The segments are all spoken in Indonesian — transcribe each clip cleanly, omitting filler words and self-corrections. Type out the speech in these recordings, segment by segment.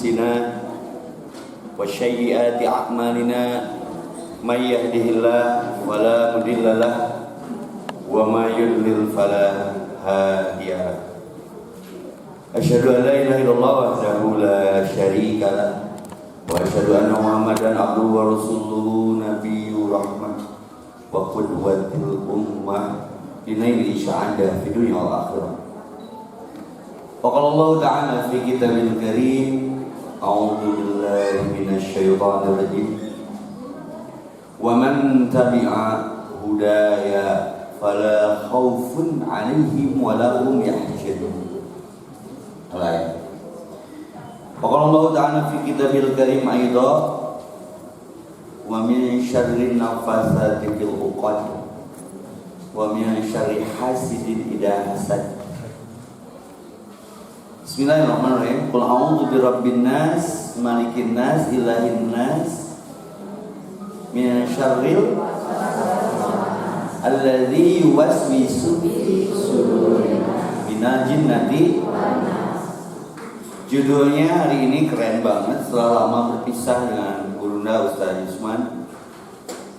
أنفسنا وسيئات أعمالنا من يهده الله فلا مضل له وما يضلل فلا هادي له أشهد أن لا إله إلا الله وحده لا شريك له وأشهد أن محمدا عبده ورسوله نبي رحمة وقدوة الأمة لنيل السعادة في الدنيا والآخرة. وقال الله تعالى في كتابه الكريم أعوذ بالله من الشيطان الرجيم ومن تبع هدايا فلا خوف عليهم ولا هم يحزنون. وقال الله تعالى في كتابه الكريم أيضا ومن شر النفاثات في العقد ومن شر حاسد إذا حسد. Bismillahirrahmanirrahim. Qul a'udzu birabbin nas, malikin nas, ilahin nas, min syarril alladzi yuwaswisu fi sudurin minal jinnati. Judulnya hari ini keren banget setelah lama berpisah dengan Gurunda Ustaz Yusman.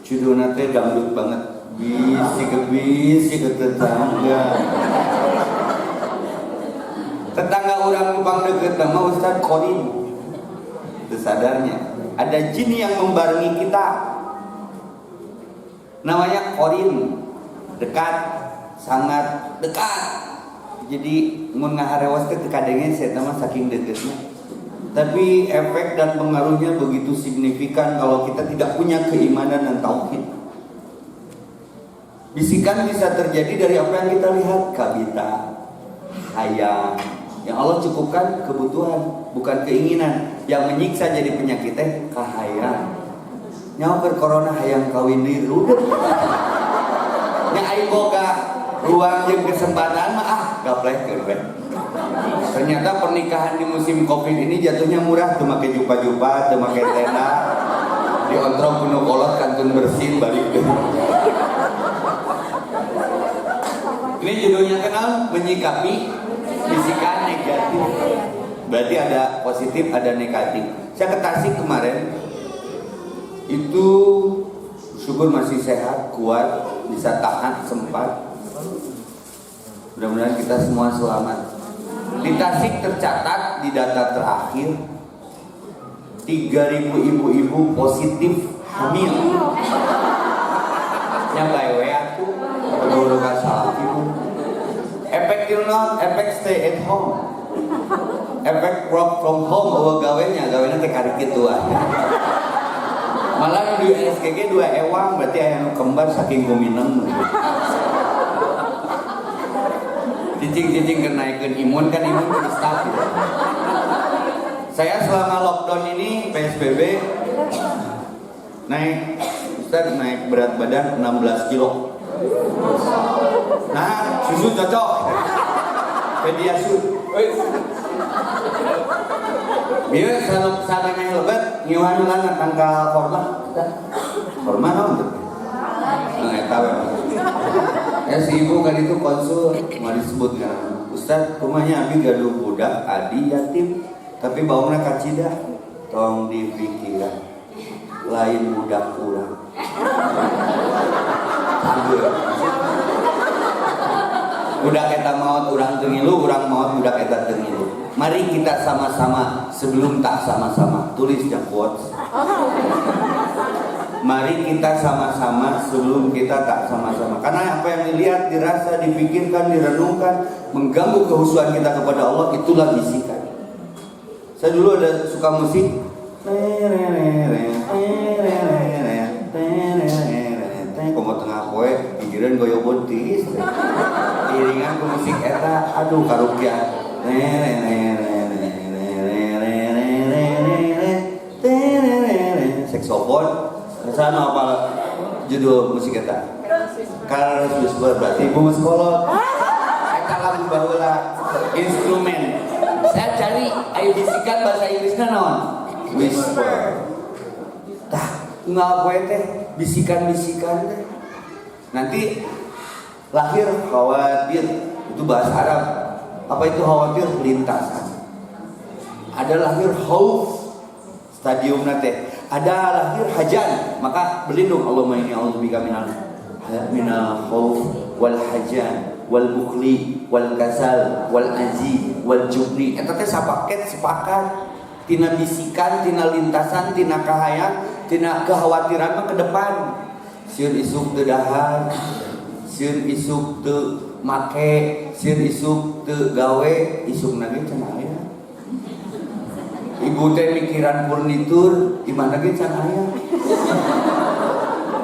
Judulnya teh dangdut banget. Bisi ke tetangga. Tetangga orang numpang deket sama Ustaz Korin. Sadarnya ada jin yang membarengi kita. Namanya Korin. Dekat, sangat dekat. Jadi mun ngaharewas teh kadangnya saya mah saking deketnya. Tapi efek dan pengaruhnya begitu signifikan kalau kita tidak punya keimanan dan tauhid. Bisikan bisa terjadi dari apa yang kita lihat, kabita, hayang. Yang Allah cukupkan kebutuhan, bukan keinginan. Yang menyiksa jadi penyakitnya kahayang. Nyawa ke corona hayang kawin di rudet. Nya ai boga ruang jeung kesempatan mah gaplehkeun we. Ternyata pernikahan di musim Covid ini jatuhnya murah, teu make jupa-jupa, teu make tenda. Diontrong kuno kolot kantun bersin balik deui. Ini judulnya kenal menyikapi bisikan negatif. Berarti ada positif, ada negatif. Saya ke Tasik kemarin, itu syukur masih sehat, kuat, bisa tahan, sempat. Mudah-mudahan kita semua selamat. Di Tasik tercatat di data terakhir 3.000 ibu-ibu positif hamil. Yang bae we atuh, kudu ka salah ibu. Efek non, efek stay at home, efek work from home, bahwa gawenya teh kari kitu aja. Malah di SKG 2 ewang, berarti aya nu kembar saking guminem. Cicing-cicing kenaikeun imun kan imun jadi stabil. Saya selama lockdown ini PSBB naik berat badan 16 kilo. Nah, susu cocok. Pediasur. Bieu sananya lebat ngiwan lan tangkal korma. Korma naon teh? Eta we. Ya si ibu kan itu konsul mah disebutkan. Ustaz, rumahnya abi gaduh budak, adi yatim, tapi baungna kacida. Tong dipikiran. Lain budak urang. Budak eta maot urang teu ngilu, urang maot budak eta teu ngilu. Mari kita sama-sama sebelum tak sama-sama. Tulis di quotes. Mari kita sama-sama sebelum kita tak sama-sama. Karena apa yang dilihat, dirasa, dipikirkan, direnungkan mengganggu kehusuan kita kepada Allah, itulah bisikan. Saya dulu ada suka musik. Komo tengah poe pikiran goyo bontis. Iringan ku musik eta, aduh karukia. Saksofon. Sana apa judul musik eta? Karena whisper berarti ibu muskolot. Eta lagu baheula instrumen. Saya cari ayo bisikan bahasa Inggrisna naon? Whisper. Tah, ngapoe teh bisikan-bisikan teh. Nanti lahir khawatir, itu bahasa Arab. Apa itu khawatir? Lintasan. ada lahir khauf, stadium nate, ada lahir hajan, maka berlindung Allahumma inni a'udzubika minal khauf wal hajan wal bukhli wal kasal wal aji wal jubni. Eta teh sapaket sepakat tina bisikan, tina lintasan, tina kahayang, tina kekhawatiran mah ke depan. Sieun isuk teu dahar, sieun isuk teu make, sieun isuk teu gawe, isuk nage can aya. Ibu teh mikiran furnitur, imana ge can aya.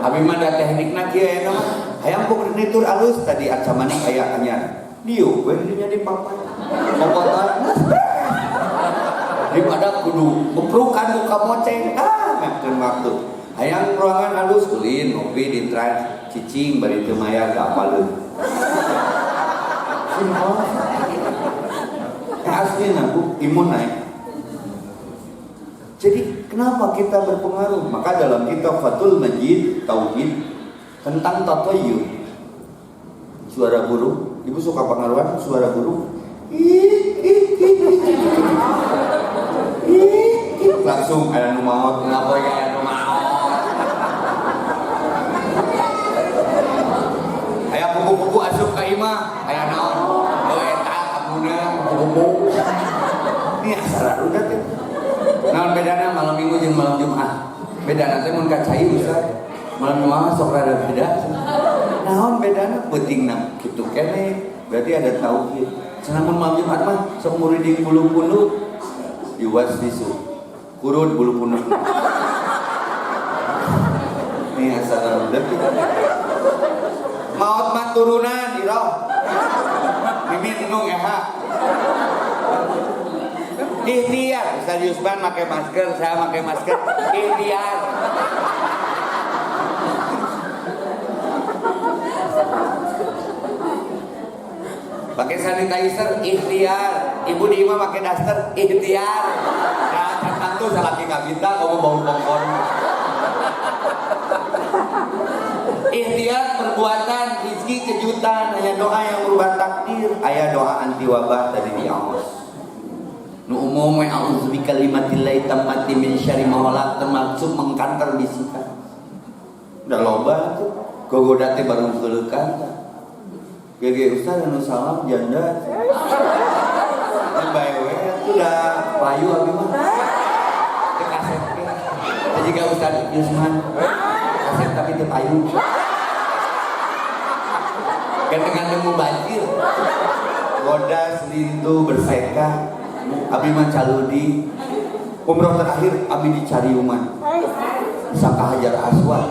Abi mah da teknikna kieu aya mah. Hayang furnitur alus tadi acamani aya anyar. Dieu we dinya dipapan. Pokokna daripada kudu beprukan muka moceng. Maksud waktu. Hayang ruangan halus ulin ngopi di trans cicing bari teu maya gak apaleun. Simpel. Aslinya Bu imun naik. Jadi kenapa kita berpengaruh? Maka dalam kitab Fathul Majid Tauhid tentang tatoyur, suara burung. Ibu suka pengaruhan suara burung? Langsung ada nu maot, ngapa ya aya nu maot. Aya kupu-kupu asup ka imah, aya naon? Heuh eta abuna kupu-kupu. Ini asal udah teh. Naon bedana malam Minggu jeung malam Jumat? Bedana teh mun ka cai Ustaz. Malam Jumat sok rada beda. Naon bedana peutingna kitu keneh. Berarti ada tauhid. Cenah mun malam Jumat mah sok muriding bulu-bulu yuwas bisu. Kurun bulu punuk. Ini asal udah. Maot mah turunan iroh. Mimin nung eha. Ikhtiar, Ustaz Yusban pakai masker, saya pakai masker. Ikhtiar. Pakai sanitizer, ikhtiar. Ibu di imah pakai daster, ikhtiar. Nah, tentang tuh salaki kabita, kamu bau pongkon. Ikhtiar perbuatan, rezeki kejutan, hanya doa yang merubah takdir. Ayat doa anti wabah tadi di Amos. Nu umum wa a'udzu bikalimatillahi tammati min syarri ma khalaq, termasuk mengkanter bisikan. Udah loba tuh. Gogoda teh baru geuleukan. Gege Ustaz anu salam janda. Bae we atuh da payu abi mah. Teu kaset ge. Jiga Ustaz Yusman. Kaset tapi teu payu. Ganteng-ganteng mu banjir. Goda selintu berseka. Abi mah caludi. Umroh terakhir abi di Cariuman. Saka Hajar Aswad.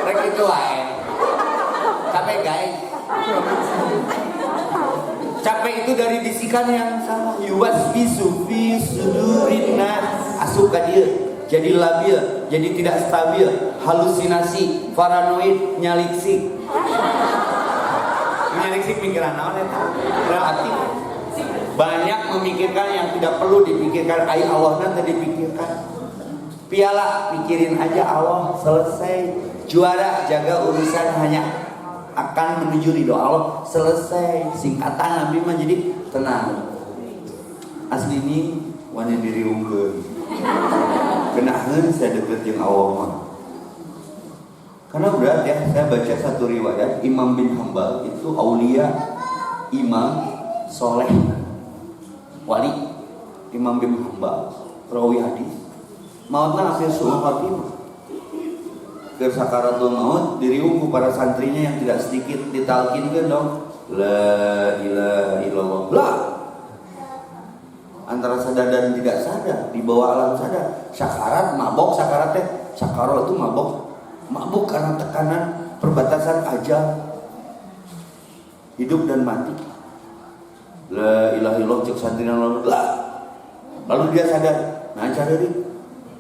Rek itu wae. Capek guys. Capek itu dari bisikan yang salah. Yuwas bisu fi sudurin nas. Asup ka dieu. Jadi labil, jadi tidak stabil, halusinasi, paranoid, nyaliksik. Nyaliksik pikiran naon eta? Relatif. Banyak memikirkan yang tidak perlu dipikirkan. Ai Allah nanti dipikirkan. Piala pikirin aja Allah, selesai. Juara jaga urusan hanya akan menuju ridho Allah, selesai. Singkatan Nabi mah jadi tenang. Asli ini wani diri unggul. Kenahan saya deket jeung Allah mah. Karena berat ya, saya baca satu riwayat Imam bin Hambal itu aulia, imam, soleh, wali. Imam bin Hambal, perawi hadis. Mautna akhir suul khatimah. Ke sakaratul maut diriung para santrinya yang tidak sedikit ditalkinkeun dong. La ilaha illallah. Lah. Antara sadar dan tidak sadar, di bawah alam sadar. Sakarat, mabok, sakarat teh. Sakaro itu mabok. Mabuk karena tekanan perbatasan ajal. Hidup dan mati. La ilaha illallah cek santrina lalu dia sadar. Nah sadari,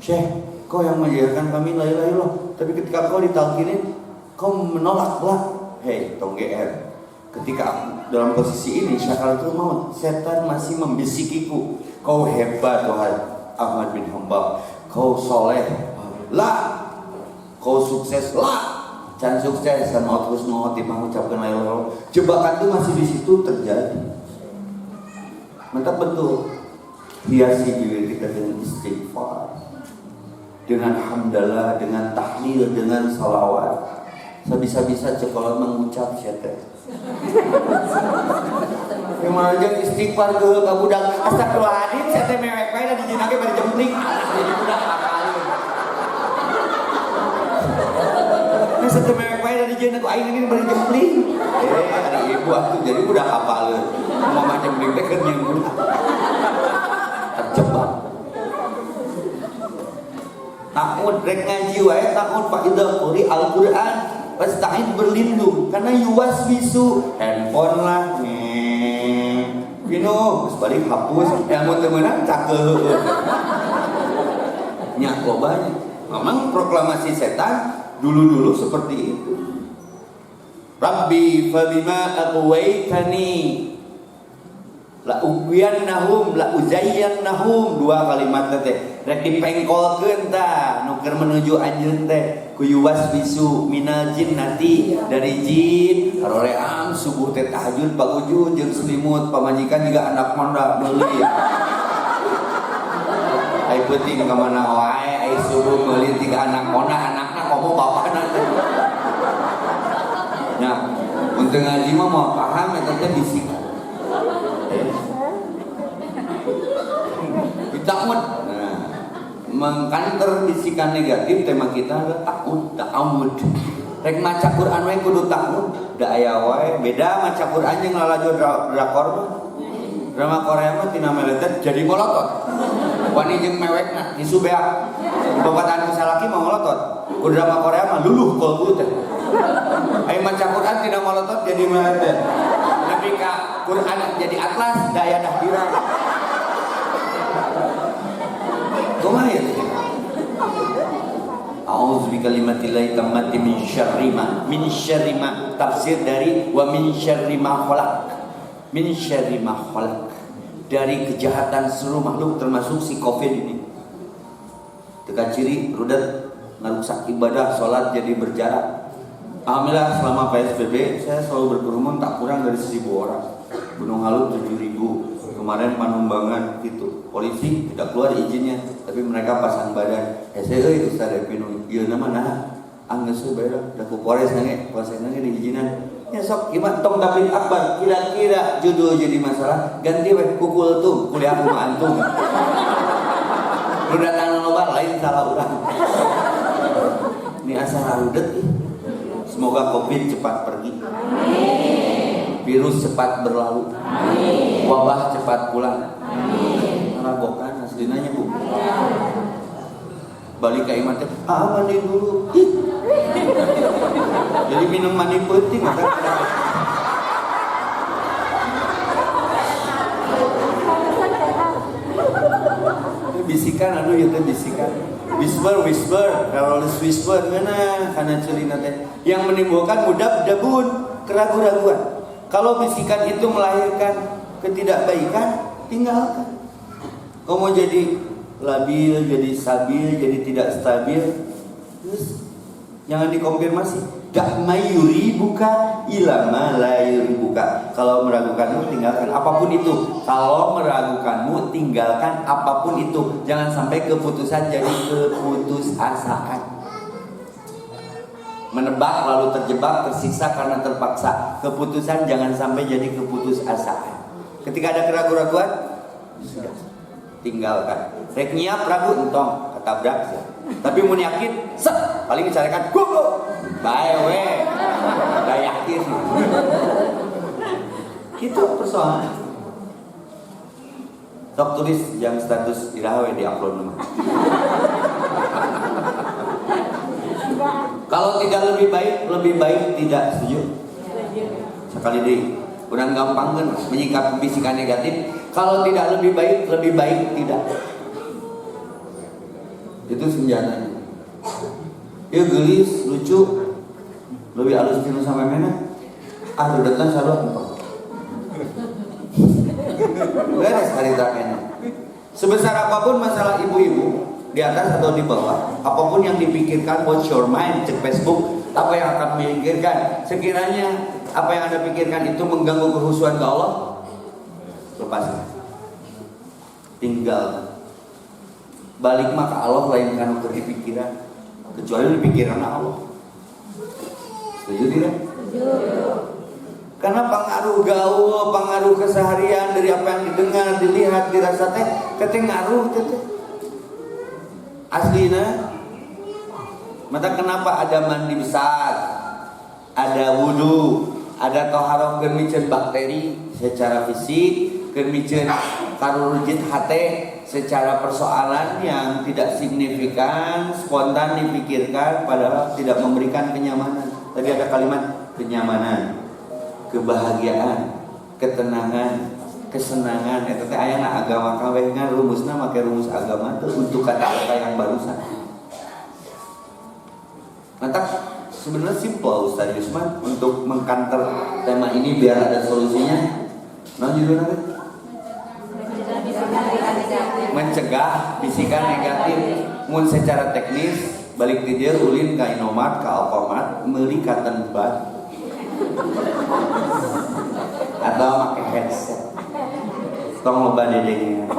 Syekh, kau yang mengajarkan kami la ilaha illallah. Tapi ketika kau ditalkinin, kau menolak lah. Hei, tong GR. Ketika dalam posisi ini syakaratul maut, setan masih membisikiku, kau hebat wahai Ahmad bin Hambal, kau soleh lah, kau sukses lah, can sukses, can mau terus mau mengucapkan la ilaha illallah. Jebakan itu masih di situ terjadi. Mantap betul. Hiasi diri kita dengan istighfar, dengan hamdalah, dengan tahlil, dengan salawat. Bisa-bisa cekolot mengucap syaitan. Yang mana istighfar ke budak astagfirullahaladzim, syaitan mewek wae da dijieun ge bari jempling. Jadi budak apalin. Nah syaitan mewek wae da dijieun ku aing ini bari jempling. Ada ibu atuh jadi budak apalin. Mama jempling teh keur nyeun budak. Terjebak. Takut rek ngaji wae, takut Pak Idul Quri Al-Qur'an. Pasta'in berlindung karena yuwas bisu handphone lah balik hapus yang mau temenan cakep nyak lobanya. Memang proklamasi setan dulu seperti itu. Rabbi fabima aghwaytani la ughwiyannahum la uzayyannahum, dua kalimat teh rek dipengkolkeun tah nu keur menuju anjeun teh ku yuwas bisu minal jinnati dari jin haroream subuh teh tahajud pagujud jeung selimut pamajikan juga anak monda meuli ai penting ka mana wae ai subuh meuli tiga anak monda anakna komo bapana teh nya mun teu ngaji mah mau paham eta teh bisik takut. Nah, mengkanter bisikan negatif tema kita adalah takut, ta'awud. Rek maca Quran wae kudu takut, da aya wae beda maca Quran jeung lalajo drakor mah. Drama Korea mah tina meletet jadi molotot. Wani jeung mewekna tisu beak. Babatan salaki mah molotot. Ku drama Korea mah luluh kolbu teh. Ai maca Quran tina molotot jadi meletet. Nepi ka Quran jadi atlas da aya dahdirah. Kumaha ya? A'udzu bikalimatillahi tammati min syarri ma tafsir dari wa min syarri ma khalaq. Min syarri ma khalaq. Dari kejahatan seluruh makhluk termasuk si Covid ini. Teka ciri rudat ngarusak ibadah, salat jadi berjarak. Alhamdulillah selama PSBB saya selalu berkerumun tak kurang dari 1.000 orang. Gunung Halut 7.000. Kemarin Panumbangan gitu, polisi tidak keluar izinnya, tapi mereka pasang badan. Saya Ustaz Epinu, iya nama nah, angges berak, dah ku Polres nange diizinan. Ya sok gimana tong David Akbar, kira-kira judul jadi masalah, ganti weh kukul tuh, kuliah aku antum. Lu datang loba lain salah urang. Ini asal harudet ih. Semoga Covid cepat pergi. Virus cepat berlalu. Wabah cepat pulang. Ragokan aslinanya Bu. Balik ke iman teh, mandi dulu. Jadi minum mandi penting maka. Bisikan aduh itu bisikan. Whisper, kalau whisper mana karena celina teh yang menimbulkan mudab-dabun, keraguan-raguan. Kalau bisikan itu melahirkan ketidakbaikan, tinggalkan. Kau mau jadi labil, jadi stabil, jadi tidak stabil, terus jangan dikonfirmasi. Dak mayuri buka ilama layuri buka. Kalau meragukanmu tinggalkan apapun itu. Kalau meragukanmu tinggalkan apapun itu. Jangan sampai keputusan jadi keputusasaan. Menebak lalu terjebak, tersiksa karena terpaksa. Keputusan jangan sampai jadi keputusasaan. Ketika ada keraguan-raguan, sudah tinggalkan. Rek nyiap ragu entong ketabrak sih. Tapi mau yakin, set paling dicarikan goblok. Bae we. Gak yakin. Itu persoalan. Sok tulis yang status dirawe di upload nama. Kalau tidak lebih baik tidak, setuju? Sekali deh, kurang gampang kan menyikapi bisikan negatif. Kalau tidak lebih baik tidak. Itu senjatanya. Ya gelis, lucu, lebih halus dino sampai mana? Udah datang salah entong. Beres hari terakhir. Sebesar apapun masalah ibu-ibu, di atas atau di bawah, apapun yang dipikirkan, what's your mind, cek Facebook, Apa yang akan memikirkan? Sekiranya apa yang Anda pikirkan itu mengganggu kehusuan ke Allah, lepaskan. Tinggal balik mah ke Allah, lain kan di pikiran, kecuali di pikiran Allah. Setuju tidak? Karena pengaruh gaul, pengaruh keseharian dari apa yang didengar, dilihat, dirasa teh, keteng ngaruh teh. Aslina, maka kenapa ada mandi besar, ada wudu, ada toharoh keur bakteri secara fisik, keur karurujit hate secara persoalan yang tidak signifikan, spontan dipikirkan, padahal tidak memberikan kenyamanan. Tadi ada kalimat kenyamanan, kebahagiaan, ketenangan, kesenangan. Itu teh aya agama kabeh kan rumusna make rumus agama teh untuk kata-kata yang barusan. Mantap, sebenarnya simple Ustaz Yusman untuk mengkanter tema ini biar ada solusinya. Nah judulnya apa? Mencegah bisikan negatif. Mun secara teknis balik ke dia ulin ka Indomart, ka Alfamart, meuli cotton bud atau pakai headset. Tong loba dedengnya.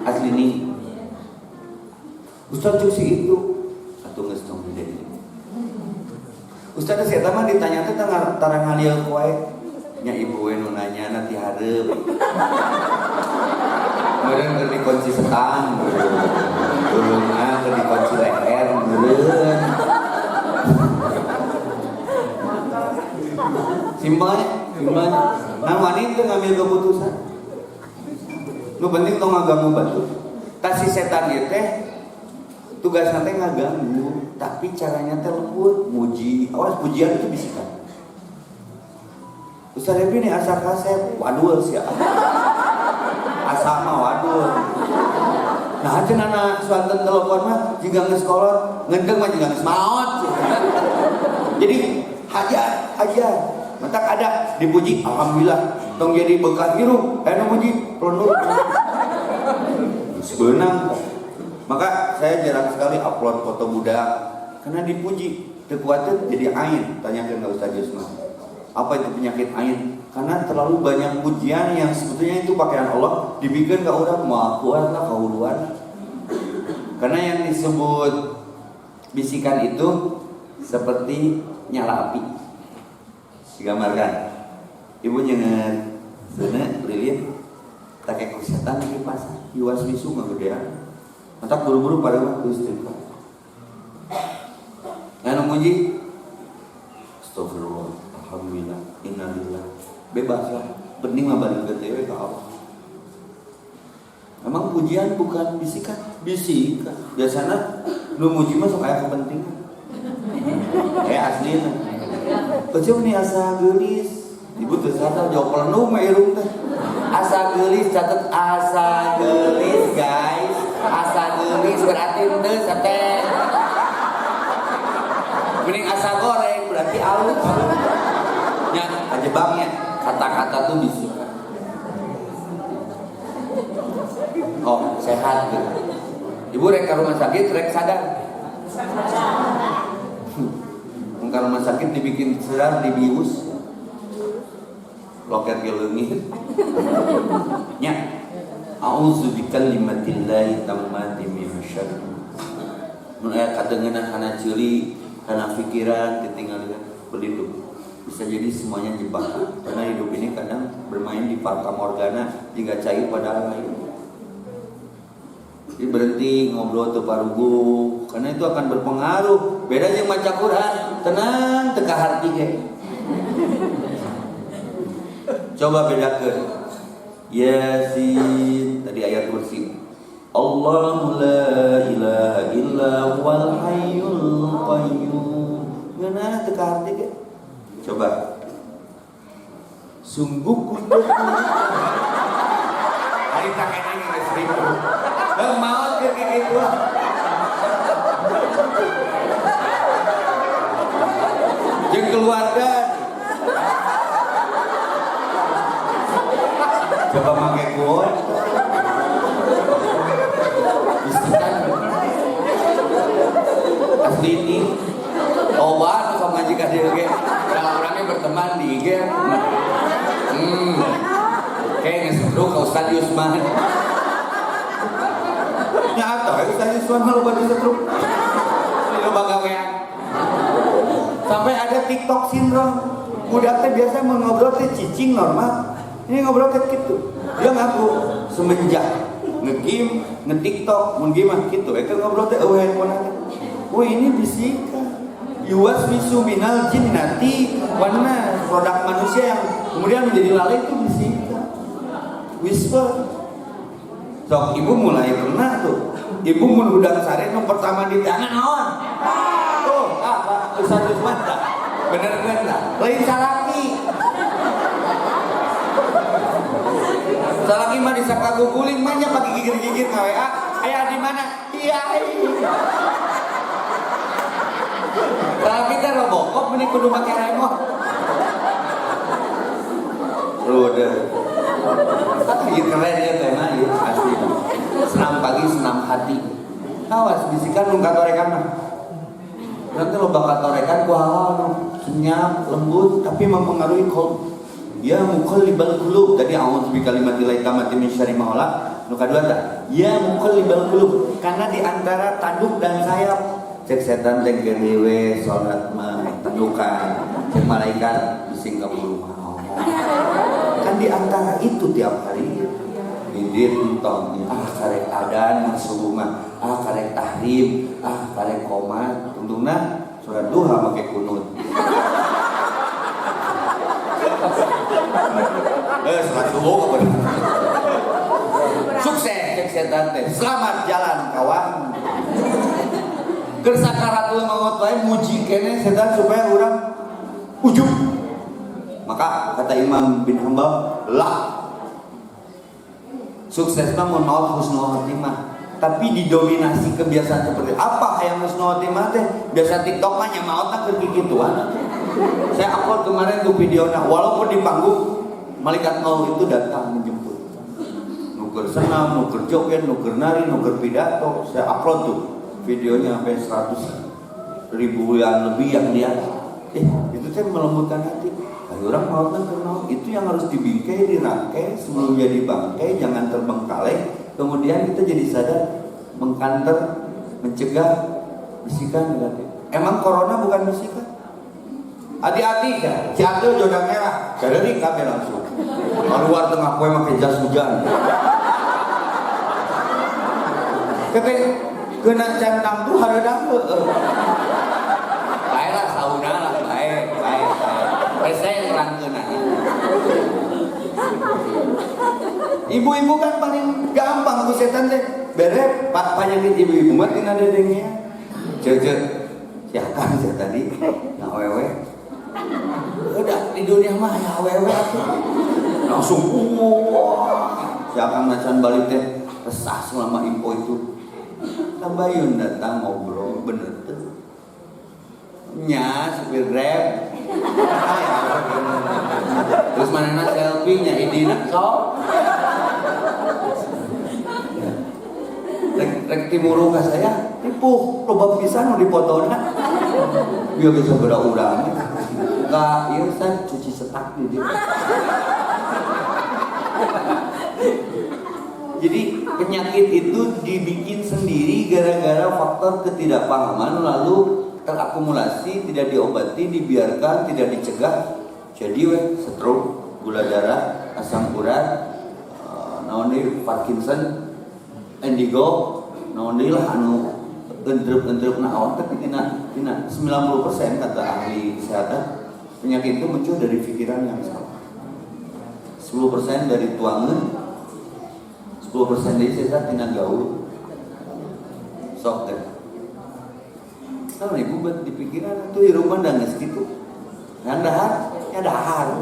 Asli nih. Ustaz cuci itu atau geus tong dedeng. Ustaz si eta mah ditanya teh tarang ngalieu wae. Nya ibu we nu nanya nanti hareup. Meureun keur dikunci setang. Ulungna keur dikunci leher meureun. Simpelnya. Nah wanita ngambil keputusan. Nu penting tong ngaganggu batu. Tas si setan ieu teh tugas nanti ngaganggu, tapi caranya teh lembut, muji. Awas pujian itu bisikan. Ustaz Devi ini asa kasep, waduh sih. Asa mah waduh. Nah aja nana suanten telepon mah jika geus kolot, ngendeng mah jika geus maot. Jadi hajar. Mentak ada dipuji, alhamdulillah. Tong jadi bekas biru, muji, pelonur. Sebenang. Maka saya jarang sekali upload foto budak karena dipuji. Kekuatan jadi ain. Tanyakan ke Ustaz Yusman. Apa itu penyakit ain? Karena terlalu banyak pujian yang sebetulnya itu pakaian Allah dibikin ke orang mau kuat lah kauluan. Karena yang disebut bisikan itu seperti nyala api. Digambarkan. Ibu jangan sana lilin pakai kesehatan di pasar. Iwas bisu ngagedean. Mantap buru-buru pada waktu istighfar. Yang muji, astagfirullah, alhamdulillah, innalillah. Bebaslah, penting mah balik ke tewe ke Allah. Memang pujian bukan bisikan. Biasanya lu muji mah sok aya kepentingan. Aslina. Kecil nih asa geulis. Ibu teu sadar jawab pelenung mah irung teh. Asa geulis catet asa geulis guys. Asa geulis berarti teu sateh. Mending asa goreng berarti alus. Nya ajebangnya kata-kata tuh bisikan. Oh, sehat gitu. Ibu rek ka rumah sakit rek sadar. Ke rumah sakit dibikin sedar dibius. Loket geleungit. Nya a'udzu bikalimatillahi tammati min syarri. Mun aya kadengeunah kana ceuli, kana pikiran ditinggalkan berlindung. Bisa jadi semuanya jebakan. Karena hidup ini kadang bermain di fata morgana jika cair padahal lain. Jadi berhenti ngobrol teu parugu karena itu akan berpengaruh. Beda jeung maca Quran, tenang teu ka harti ge. Coba bedakeun. Yasin tadi ayat kursi. Allahu la ilaha illa huwal hayyul qayyum. Ngeunah teu ka harti ge. Coba. Sungguh kudu. Ari tak kena geus ribu. Mau ke gitu. Jeung keluarga. Coba make kuat. Bisikan. Asli ini. setruk ke Ustaz Yusman. Nyata Ustaz Yusman malu batu setruk. Ini loba gawean. Sampai ada TikTok syndrome. Budak teh biasa mau ngobrol teh cicing normal. Ini ngobrol kayak gitu. Dia ngaku semenjak nge-game, nge-TikTok, mun gimana gitu. Eta ngobrol teh eueuh handphone. Oh ini bisika. Yuwas misu minal jinnati warna produk manusia yang kemudian menjadi lalai itu bisika. Whisper. Sok ibu mulai kena tuh. Ibu mun udang sare nu pertama di tangan naon? Tuh, apa? Ustaz Yusman tak? Bener tak? Lain salaki. Salaki mah disangka guguling mah nya pakai gigir-gigir ka WA. Aya di mana? Iya. Salaki teh Robocop meni kudu make remote. Rode. Iya keren ya tema ya asli. Senam pagi, senam hati. Awas bisikan nu katorekan mah. Nanti lo bakal torekan ku hal senyap, lembut tapi mempengaruhi kolbu. Ya muqallibal qulub. Tadi a'udzu bikalimatillahi tammati min syarri ma khalaq. Nu kadua tah, ya muqallibal qulub. Karena di antara tanduk dan sayap cek setan teh gerewe salat mah tandukan. Cek malaikat bising ka bulu mau. Kan di antara itu tiap hari bibir entong karek adan subuh mah karek tahrim karek qomat untungna surat duha make kunut. Surat subuh apa? Sukses cek setan teh. Selamat jalan kawan. Keur sakaratul maut wae muji keneh setan supaya urang ujub. Maka kata Imam bin Hanbal, sukses mah mun maut husnul khotimah. Tapi didominasi kebiasaan seperti apa yang husnul khotimah teh? Biasa TikTok mah nya maut teh kegituan. Saya upload kemarin tuh videonya, walaupun di panggung malaikat maut itu datang menjemput. Nuker senam, nuker joget, nuker nari, nuker pidato. Saya upload tuh videonya sampai 100 ribuan lebih yang lihat. Itu teh melembutkan hati. Orang mau kenal itu yang harus dibingkai, dirangkai sebelum jadi bangkai, jangan terbengkalai. Kemudian kita jadi sadar, mengkanter, mencegah bisikan negatif. Emang corona bukan bisikan? Hati-hati ya, jatuh jodoh merah, dari kabel langsung. Keluar tengah kue pakai jas hujan. Tapi kena centang tuh hareudang heueuh. Baiklah sauna lah, baik. Saya nerangkeun aja. Ibu-ibu kan paling gampang ku setan teh. Bere penyakit ibu-ibu mah tina dedengnya. Ceuk siakan saya tadi na awewe. Udah di dunia mah ya awewe atuh. Langsung siakan macan balik teh resah selama info itu. Tabayun datang ngobrol bener tuh. Nya supir Grab. Terus mana selfie nya idina sok. Rek timuru ka saya, tipu loba pisan nu dipotona. Bieu bisa beda urang. Ka ieu san cuci setak di dieu. Jadi penyakit itu dibikin sendiri gara-gara faktor ketidakpahaman lalu terakumulasi, tidak diobati, dibiarkan, tidak dicegah. Jadi stroke, gula darah, asam urat, naon deui Parkinson, indigo, naon deui lah anu endrep-endrep naon tapi tina 90% kata ahli kesehatan penyakit itu muncul dari pikiran yang salah. 10% dari tuangan, 10% dari sesat tina gaul. Sok teh. Kalau ibu buat di pikiran itu di rumah dan gitu. Yang dahar, ya dahar.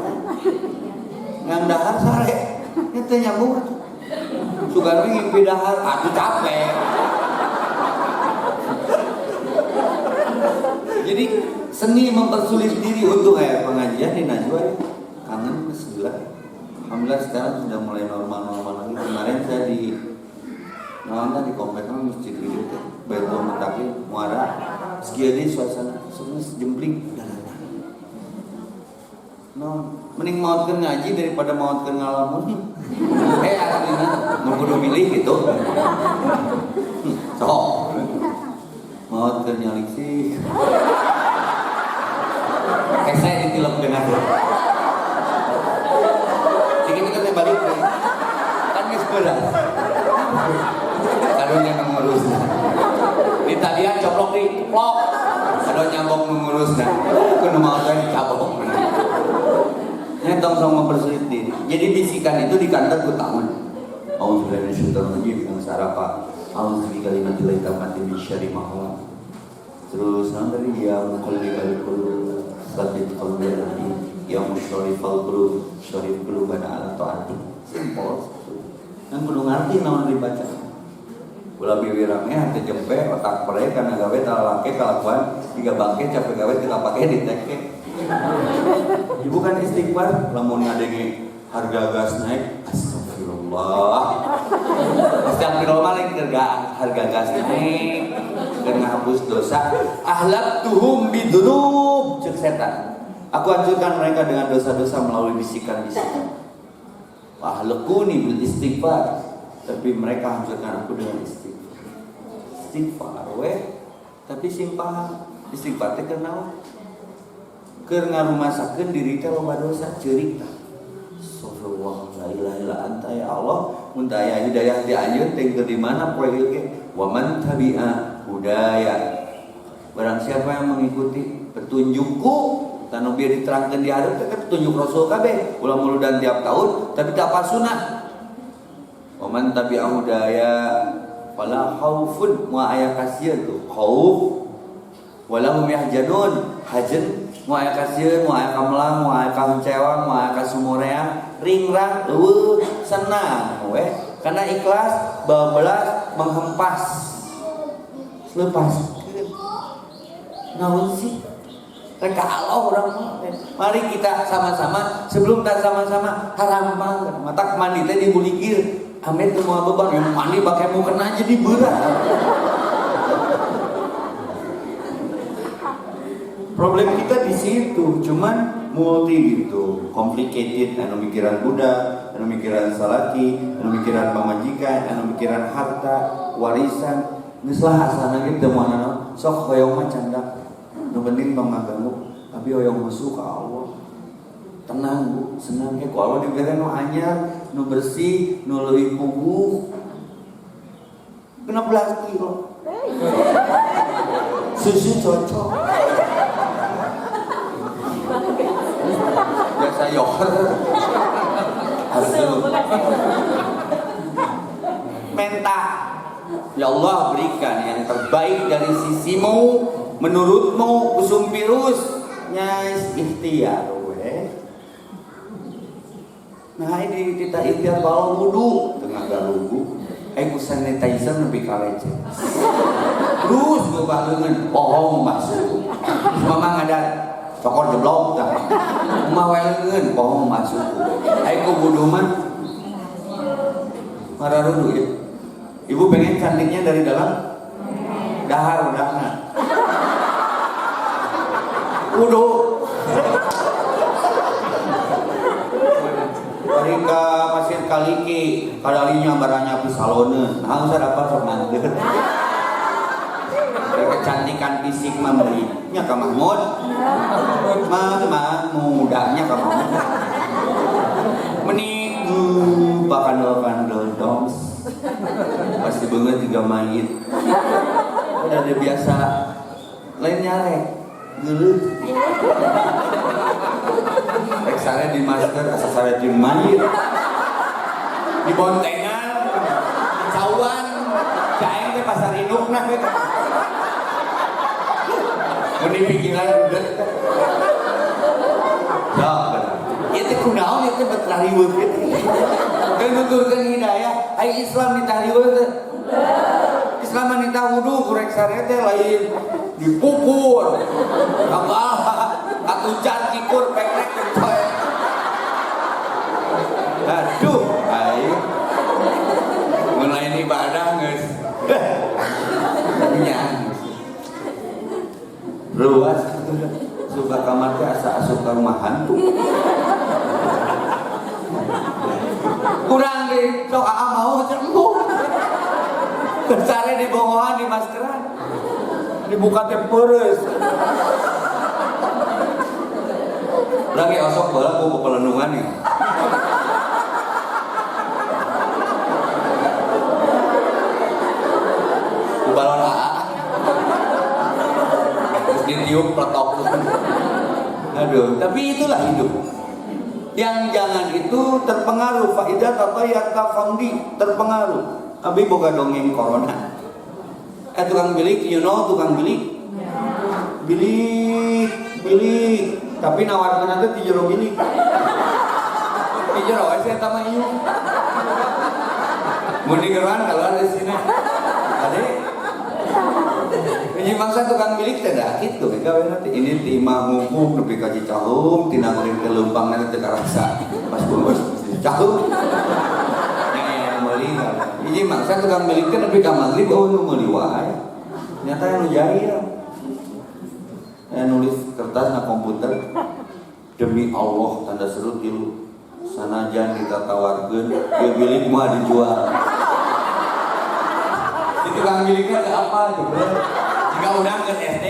Yang dahar sare, itu nyambung. Suka ngimpi dahar, aku capek. Jadi seni mempersulit diri untuk pengajian di Najwa. Kangen kesebelah. Alhamdulillah sekarang sudah mulai normal-normal lagi. Kemarin saya di di komplek masjid itu, Baitul Mutakin, Muara. Sekian suasana semua jembling. Mending mautkeun ngaji daripada mautkeun ngalamun. Aslinya nu kudu milih gitu. Sok. Mautkeun nyalik sih. Kese ditilep dengan. Jadi kita teh balik deh. Kan geus beras. Karunya ngurusna. Di talian coplok di plok. Ado nyambung ngurusna. Kudu mautkeun dicabok. Nyetong sama mempersulit diri. Jadi bisikan itu di kantor ku taman. Auzubillahi minasyaitonir rajim yang sarafa. Auzubi kalimatil tammati min syarri ma khalaq. Terus nanti ya muqallibal qulub sabbit qalbi ya musyrifal qulub syarif qulubana ala taati. Simpel. Kan kudu ngarti naon dibaca. Ulah biwirangnya teh jempe otak pere kana gawe talake kalakuan tiga bangke capek gawe kita pakai di teke. Ibu kan istighfar, lamun ngadenge harga gas naik, astagfirullah. Astagfirullah lain harga gas naik, keur ngahapus dosa. Ahlaktuhum bidzunub, cek setan. Aku hancurkan mereka dengan dosa-dosa melalui bisikan-bisikan. Ahlakuni bil istighfar, tapi mereka hancurkan aku dengan istighfar. Istighfar tapi simpang istighfar teh kenal. Keur ngarumasakeun diri teh loba dosa ceurik tah. Subhanallah la ilaha illa anta ya Allah, mun teu aya hidayah di anjeun teh di mana poe ieu ge? Wa man tabi'a hudaya. Barang siapa yang mengikuti petunjukku, tanu bieu diterangkeun di hareup teh petunjuk Rasul kabeh, ulang-ulang tiap tahun tapi teu apal sunah. Wa man tabi'a hudaya fala khaufun wa aya kasieun tuh. Khauf wala hum yahjanun. Hajen mau aya kasieun, mau aya kamelang, mau aya kecewa, mau aya kasumureang, ringrang, senang we. Karena ikhlas bablas menghempas. Lepas. Naon sih? Reka Allah urang mah. Mari kita sama-sama sebelum kita sama-sama harampang matak mandi teh dibulikir. Amin teu moal beban, yang mandi bake mukeun aja di beurah. Problem kita di situ, cuman multi gitu, complicated, anu mikiran budak, anu mikiran salaki, anu mikiran pamajikan, anu mikiran harta, warisan, geus lah asana ge teu moal sok hoyong mah candak. Nu penting pamagamu, tapi hoyong masuk ka Allah. Tenang Bu, senang ge ku Allah dibere nu anyar, nu bersih, nu leuwih puguh. 16 kilo. Susu cocok. Biasa yogurt. Hasil. Minta ya Allah berikan yang terbaik dari sisimu, menurutmu, usum virus nyais ikhtiar we. Nah ini kita ikhtiar bawa wudu tengah galugu. Ku sanitizer nepi ka lecet. Terus gua leungeun pohong masuk. Mamang ada cokor jeblok tah. Mah wae leungeun pohong masuk. Ku wudu mah mararudu ya. Ibu pengen cantiknya dari dalam dahar udahna. Wudu. Mereka pasien kaliki kadalinya baranya pisaloneun. Nah usah apa sok nganggeut. Kecantikan fisik mah meuli nya ka Mahmud. Mudahnya ka Mahmud. Meni bakandol-kandol doms. Pasti beungeut juga mayit. Udah biasa lain nyarek. Geuleuh. Eksare di masker, asasare di mayit. Di bontengan, di cawan, caeng teh pasar indukna we. Mun dipikiran udah. Dah benar. Ieu teh kunaon ieu teh betrariweun kitu. Teu nuturkeun hidayah, ai Islam ditariweun teh. Islam nita wudu kurek sare teh lain dipupur. Apa? Atujan kikur pekrek coy. Aduh, ai. Mulai ibadah geus. Nya. Luas suka kamar teh asa asup ka rumah hantu. Kurang deh, sok aa mau cembung. Sare di bongohan di maskeran. Dibuka teh peureus. Lagi osok bola ku pelenungan nih. Ku balon aa. Terus ditiup peletok. Aduh, tapi itulah hidup. Yang jangan itu terpengaruh faidah tatayata famdi, terpengaruh. Abi boga dongeng corona. Tukang bilik, you know tukang bilik. Bilik. Tapi nawarkan nanti di jero bilik. Di jero saya tama ieu. Mun digeran kalau ada di sini. Ade. Ini mangsa tukang bilik teh da kitu gawe nanti ini ti imah ngubuk nepi ka Cicahum tina ngeureun ke Leumpang nanti teu karasa. Pas bungkus Cicahum. Yang meuli. Ini mangsa tukang bilik teh nepi ka magrib nu meuli wae. Nyata anu jahil. Nulis kertas na komputer. Demi Allah tanda seru tilu. Sanajan ditatawarkeun, ieu bilik mah dijual. Di tukang biliknya ada apa gitu. Jika udang ke SD,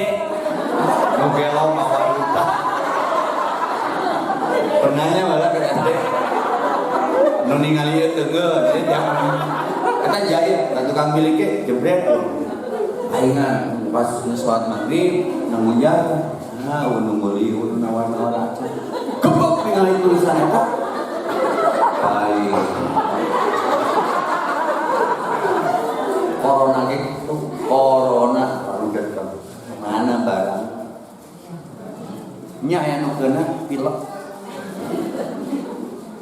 mau belom bawa duta. Pernahnya malah ke SD. Nu ningali ieu teungeun, jadi jangan. Kata jahit, tukang biliknya jebret. Ayeuna pas sholat maghrib nang hujan, unu meuli unu nawar-nawar aja. Gebek ningali tulisan eta. Baik. Corona gitu, corona baru datang. Mana barang? Nya aya nu keuna pilek.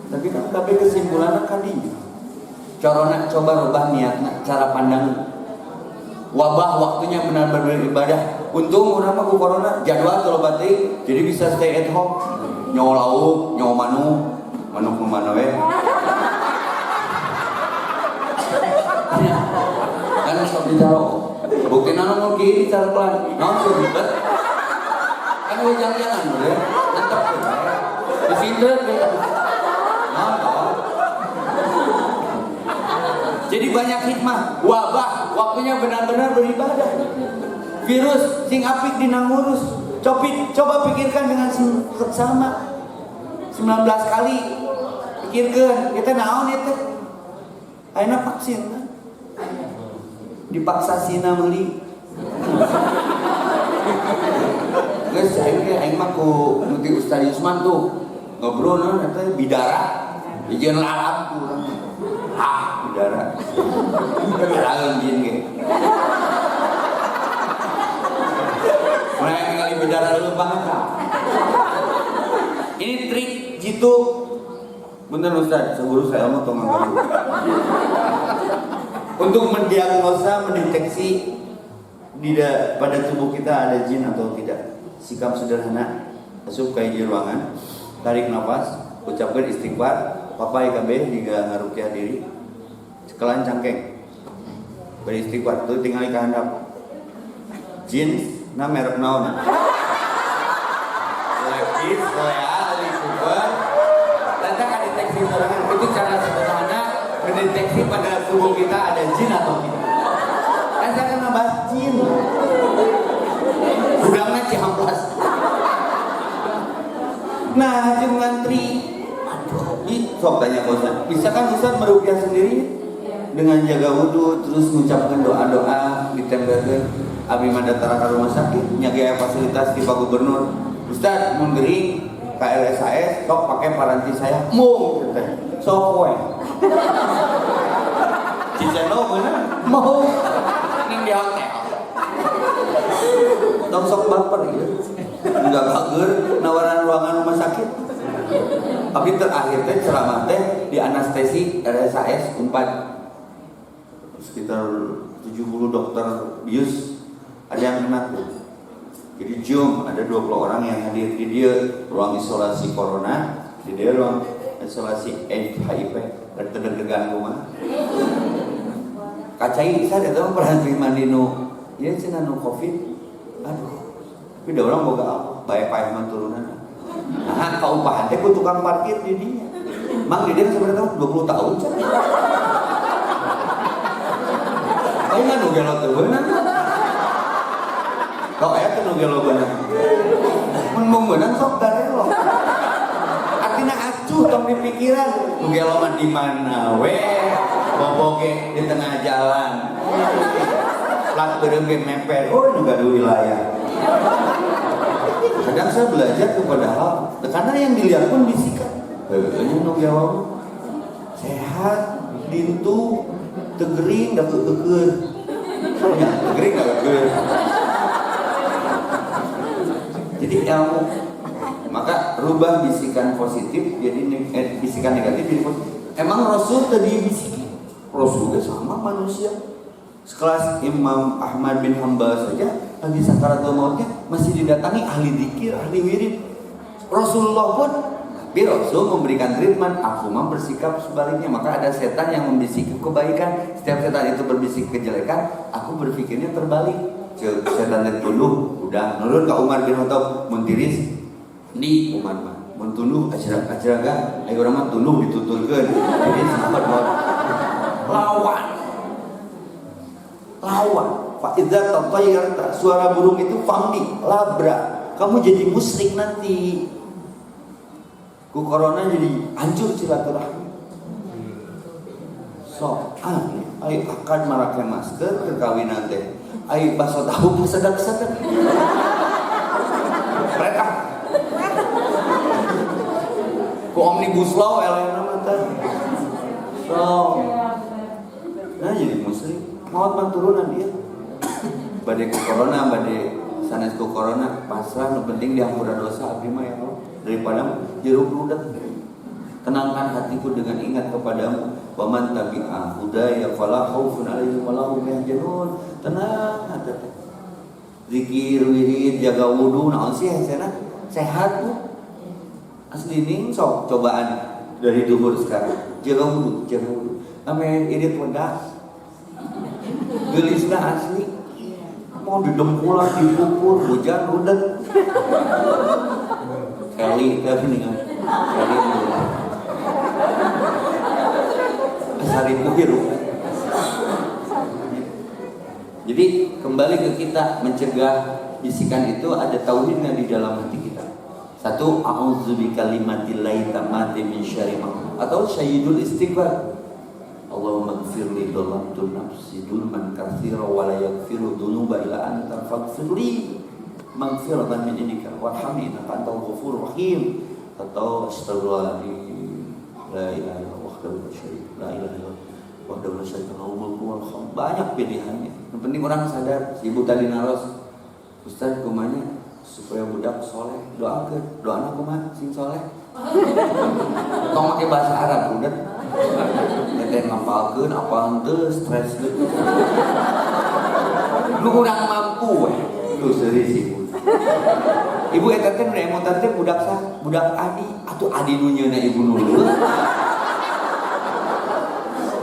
Tapi kan kabeh kesimpulanna ka dieu. Corona coba rubah niatna, cara pandang. Wabah waktunya benar-benar beribadah. Untung urang mah ku corona jadwal kalau teh jadi bisa stay at home. Nyawa lauk, nyawa manuk nu mana we. Kan sok dijaro. Bukti nanu kieu cara pelan. Naon sih ribet? Kan jangan ya. Antep teh. Disintet we. Jadi banyak hikmah. Wabah waktunya benar-benar beribadah. Virus sing apik dina ngurus. Coba pikirkan dengan seksama. 19 kali pikirkan kita naon eta. Ayeuna vaksin kan. Dipaksa sina meuli. Geus aing mah ku nuti Ustaz Yusman tuh ngobrol naon eta bidara. Ijeun alam kurang. Bidara. Lawan jin ge. Mulai ngali bidara Leumpang eta. Ini trik jitu. Bener Ustaz, seguru saya mau tong nganggo. Untuk mendiagnosa, mendeteksi pada tubuh kita ada jin atau tidak. Sikap sederhana, asup ka hiji ruangan, tarik nafas, ucapkan istighfar, papai kabeh jika ngarukyah diri. Sekalian cangkeng. Beristighfar itu tinggal di handap. Jin na merek naon? Lepis, koya, likuber. Tanda kan deteksi serangan itu cara sederhana mendeteksi pada tubuh kita ada jin atau tidak. Kan saya kan ngebahas jin. Udangnya cihamplas. Nah, jeung ngantri. Aduh, sok tanya Ustaz. Bisa kan Ustaz meruqyah sendiri? Dengan jaga wudhu, terus mengucapkan doa-doa, ditempelkan abdi mandatara ka rumah sakit, nyagaya fasilitas di Pak Gubernur. Ustaz, mun geuring KLSAS, sok pakai paranti saya. Mung, sok we. Ciceno bener? Mau. Ning di hotel. Dong sok baper ya. Enggak kager nawaran ruangan rumah sakit. Tapi terakhir teh ceramah teh di anestesi RSAS 4. Sekitar 70 dokter bius ada yang kena tuh. Jadi Zoom ada 20 orang yang hadir di dia ruang isolasi corona, di dia ruang isolasi HIV, terganggu mah. Kacai saya tahu pernah terima dino, ya cina no covid, aduh, tapi ada orang boga baik payah turunan, Nah, kaupahan teh ku tukang parkir di dinya. Mang di dia sebenarnya 20 tahun. Ayo kan nu gelo teu beunang. Kok aya teh nu gelo beunang. Mun beunang sok garelo. Artina acuh tong di pikiran, nu gelo mah di mana we? Boboge di tengah jalan. Plat beureum ge mepet, oh nu gaduh wilayah. Kadang saya belajar kepada hal, karena yang dilihat pun bisikan. Heueuh nu gelo sehat, dintu, tegering da keukeun. Ya, tegering da keukeun. Jadi ilmu, maka rubah bisikan positif jadi bisikan negatif jadi positif. Emang Rasul tadi bisiki, Rasul juga sama manusia. Sekelas Imam Ahmad bin Hanbal saja lagi sakaratul mautnya masih didatangi ahli dzikir, ahli wirid. Rasulullah pun, tapi Rasul memberikan treatment, aku mah bersikap sebaliknya. Maka ada setan yang membisiki kebaikan, setiap setan itu berbisik kejelekan, aku berpikirnya terbalik. Setan itu dulu udah nurun ke Umar bin Khattab muntiris di Umar mah mun tunduh acaraga ayo urang mah tunduh ditutulkeun jadi sahabat lawan fa idza tatayyarta suara burung itu famdi labra kamu jadi musyrik nanti ku corona jadi hancur silaturahmi so ayo akan marake masker ke kawinan teh ayo bakso tahu sedek-sedek. Mereka. Ku omnibus law elena mah teh. So. Nah jadi muslim. Maut mah turunan dia. Bade ku corona, bade sanes ku corona, pasrah nu penting diampura dosa abdi mah ya Allah. Daripada jeruk ludak. Tenangkan hatiku dengan ingat kepadamu. Wa man tabi'a hudaya fala khaufun 'alaihim wa lahum yahzanun. Tenang hati. Zikir, wirid, jaga wudu, naon sih hasilna? Sehat tuh. Asli ning sok cobaan dari duhur sekarang. Jaga wudu. Ame irit wedak. Geulisna asli. Mau didempulan, dipukul, hujan, rudet. Kali teh ningan. Kali Asariku hirup. Jadi kembali ke kita mencegah bisikan itu ada tauhidnya di dalam hati kita. Satu, a'udzu bikalimatillahi tammati min syarri ma atau sayyidul istighfar. Allahumma ighfirli dhalamtu nafsi dzulman katsira wa la yaghfiru dzunuba illa anta faghfirli maghfiratan min indika warhamni innaka antal ghafurur rahim. Atau astaghfirullahaladzim la ilaha illallah wahdahu la syarika la ilaha illallah wahdahu la syarika lahu mulku wal hamd. Banyak pilihannya. Yang penting orang sadar. Si ibu tadi naros, Ustaz kumanya supaya budak soleh doakeun. Doana kumaha sing soleh? Tong make bahasa Arab budak. Teh ngapalkeun apal henteu stres deui. Lu kurang mampu we. Lu seuri si ibu. Ibu eta teh mun emot teh budak sah, budak adi, atuh adi nu nyieunna ibu nu leuh.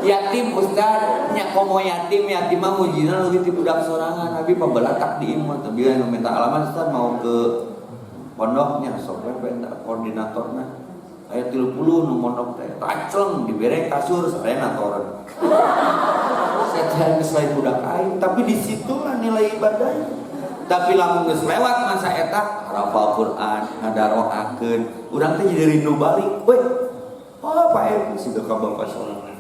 Yatim Ustaz, nya komo yatim mah mujina leuwih ti budak sorangan, tapi pabelatak di imah teh bieu anu minta alamat Ustaz mau ke pondoknya sok we koordinatorna. Aya 30 nu mondok teh, tacleng dibere kasur sarena toren. Saya geus lain budak aing, tapi di situlah nilai ibadahnya. Tapi lamun geus lewat masa eta hafal Quran, ngadaroakeun, urang teh jadi rindu balik. Weh, oh Pak Eri siga ka Bapak sorangan.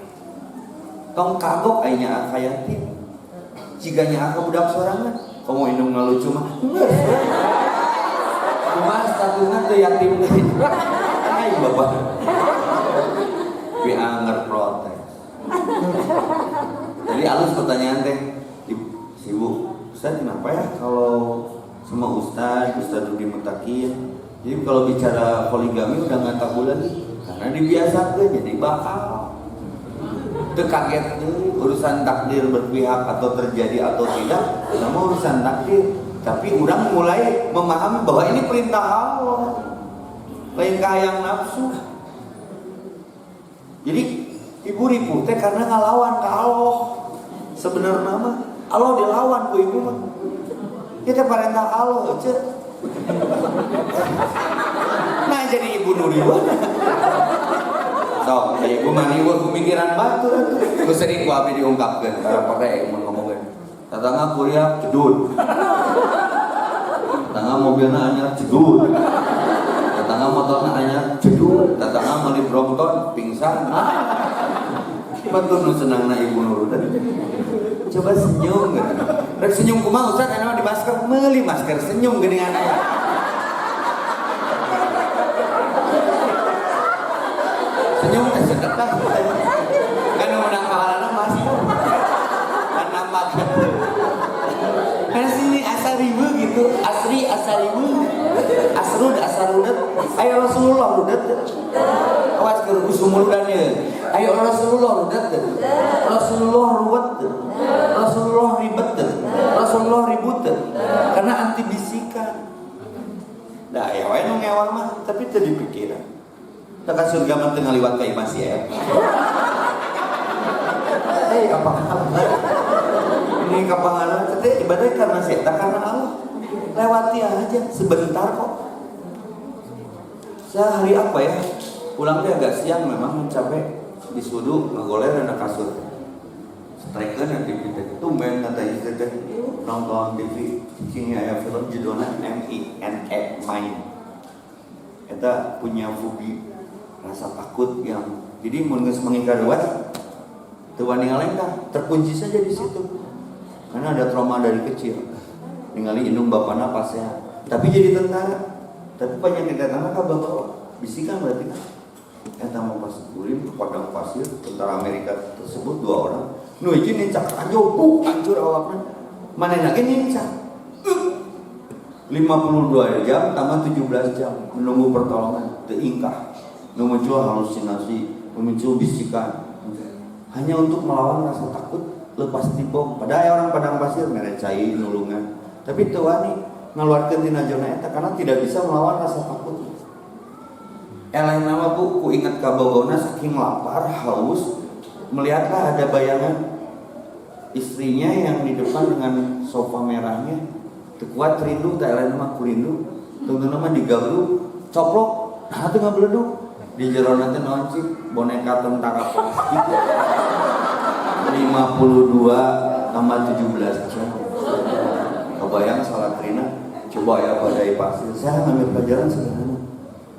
Tong kagok aya aka yatim. Jiganya aka budak sorangan, komo indung ngalucu mah. Kumaha statusna teh yatim teh. Ai Bapak. Pi anger protes. Jadi alus pertanyaan teh, Ibu, Ustaz kenapa ya kalau sama Ustaz Rudi Mutakin, jadi kalau bicara poligami udah nggak tabu lagi karena dibiasakan jadi bakal itu kaget urusan takdir berpihak atau terjadi atau tidak sama urusan takdir, tapi orang mulai memahami bahwa ini perintah Allah lain kahayang nafsu. Jadi ibu ribu teh karena ngalawan ke Allah sebenarnya mah Allah dilawan ku ibu mah. Kita perintah Allah aja. jadi ibu Nuriwan. Sok, ibu mani gua pemikiran batu atuh. Ku sering gua abi diungkapkeun, para pakai mun ngomongkeun. Tatangga kuliah jedut. Tatangga mobilna anyar jedut. Tatangga motorna anyar jedut. Tatangga meuli Brompton pingsan. Betul nu senangna ibu Nuriwan. Coba senyum gitu. Rek senyum kumaha Ustaz anu di masker meuli masker senyum geuningan aya. Senyum teh sedekah. Kan menang pahalana masker. Kan nambahkeun. Kan sini asal ribu gitu, asri asal ribu. Asrud asarudat. Aya Rasulullah rudat. Awas keur usumuludannya. Ayo Rasulullah rudat. Rasulullah ruwet. Rasulullah ribet. Rasulullah ribut. Karena anti bisikan. Dah ya wae nu ngewang mah, tapi teu dipikiran. Da ka surga mah teu ngaliwat ka imah si eta. Kapangan. Ini kapangan teh ibadah karena si eta karena Allah. Lewati aja sebentar kok. Sehari apa ya? Pulang dia agak siang memang capek. Disudu ngagoler anak kasur. Striker yang TV teh tumben kata istri teh nonton TV kini aya film judulna MINE Mind. Eta punya fobi rasa takut yang jadi mun geus mangikaduan teu wani ngalengkah, terkunci saja di situ. Karena ada trauma dari kecil. Ningali indung bapana pas sehat. Tapi jadi tentara. Tapi penyakit datangna ka bawa bisikan berarti kan. Eta mau pas kulim ke padang pasir tentara Amerika tersebut 2 orang. Nu hiji nincak anjo hancur awakna. Manehna ge nincak. 52 jam tambah 17 jam menunggu pertolongan teu ingkah. Nu muncul halusinasi, muncul bisikan. Hanya untuk melawan rasa takut lepas tibok. Padahal orang padang pasir mere cai nulungan. Tapi teu wani ngaluarkeun tina zona eta karena tidak bisa melawan rasa takut. Lain nama bu, ku ingat kabogona saking lapar, haus, melihatlah ada bayangan istrinya yang di depan dengan sofa merahnya. Tekuat rindu, tak lain nama ku rindu. Tunggu nama digabru, coplok, nah itu nggak beleduk. Di jero nanti nonci boneka tentara plastik. 52 tambah 17 jam. Kebayang salat Rina, coba ya badai pasir. Saya ngambil pelajaran sederhana.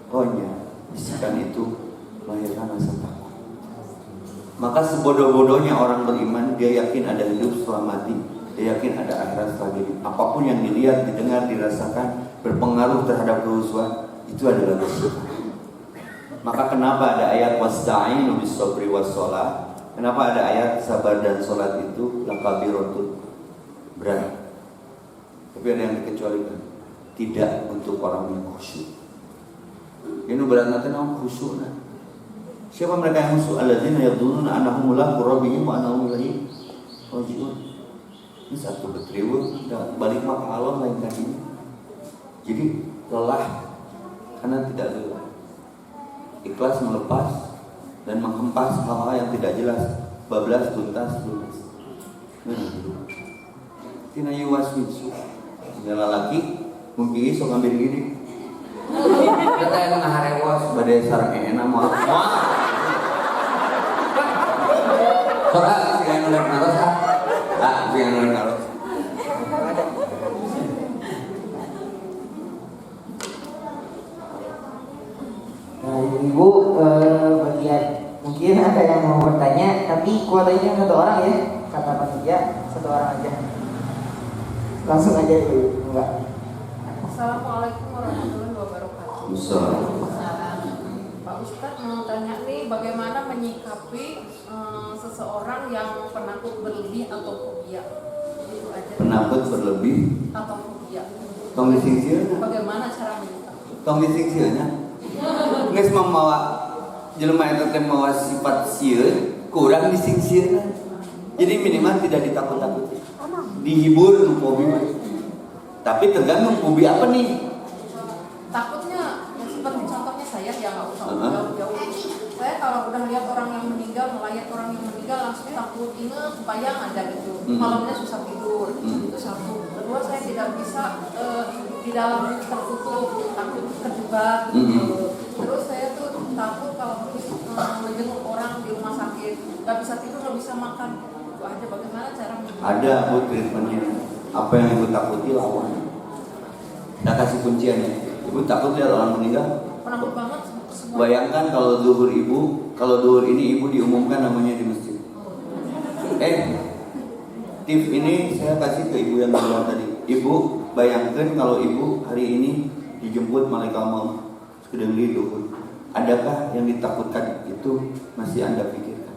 Oh iya. Bisikan itu melahirkan rasa takut. Maka sebodoh-bodohnya orang beriman, dia yakin ada hidup setelah mati, dia yakin ada akhirat setelah hidup. Apapun yang dilihat, didengar, dirasakan berpengaruh terhadap kehusuan, itu adalah bisikan. Maka kenapa ada ayat wasta'inu bis-sabri was-shalah? Kenapa ada ayat sabar dan sholat itu lakabiratun berat? Tapi ada yang dikecualikan, tidak untuk orang yang khusyuk. Ini berat nanti nama khusyuk. Siapa mereka yang khusyuk? Alladzina yadhunnuna annahum mulaqu rabbihim wa annahum ilaihi raji'un. Ini satu betriweuh balik maka Allah lain kan ini. Jadi lelah karena tidak lelah. Ikhlas melepas dan menghempas hal-hal yang tidak jelas, bablas tuntas lunas. Tina yuwaswisu. Segala laki mungkin sok ambil gini. Kita yang ngaharewas badai sarang enak mau. Soalnya si yang udah ngaros si yang udah ngaros. Ibu bagian mungkin ada yang mau bertanya, tapi kuotanya 1 orang ya, kata panitia 1 orang aja. Langsung aja ibu, enggak. Assalamualaikum warahmatullahi wabarakatuh. Pak Ustadz mau tanya nih, bagaimana menyikapi seseorang yang penakut berlebih atau fobia? Itu aja. Penakut berlebih atau fobia. Tong disingsieuna. Bagaimana cara menyikapi? Tong disingsieuna. Geus mamawa jelema eta teh mawa sifat sieun, kurang disingsieuna. Jadi minimal tidak ditakut-takuti. Dihibur nu fobia. Tapi tergantung fobia apa nih? Takutnya ya seperti contohnya saya ya nggak usah jauh-jauh. Saya kalau udah lihat orang yang meninggal, melayat orang yang meninggal langsung takut, inget bayang ada gitu. Malamnya susah tidur. Itu satu. Kedua, saya tidak bisa di dalam tertutup, takut terjebak. menjenguk orang di rumah sakit, nggak bisa tidur, nggak bisa makan, itu aja bagaimana cara Ada bu treatmentnya. Apa yang ibu takuti lawan. Kita kasih kunciannya. Ibu takut lihat orang meninggal? penakut banget semua. Bayangkan kalau zuhur ini ibu diumumkan namanya di masjid. Tips ini saya kasih ke ibu yang keluar tadi. Ibu bayangkan kalau ibu hari ini dijemput malaikat maut sudah beli zuhur. Adakah yang ditakutkan itu masih Anda pikirkan?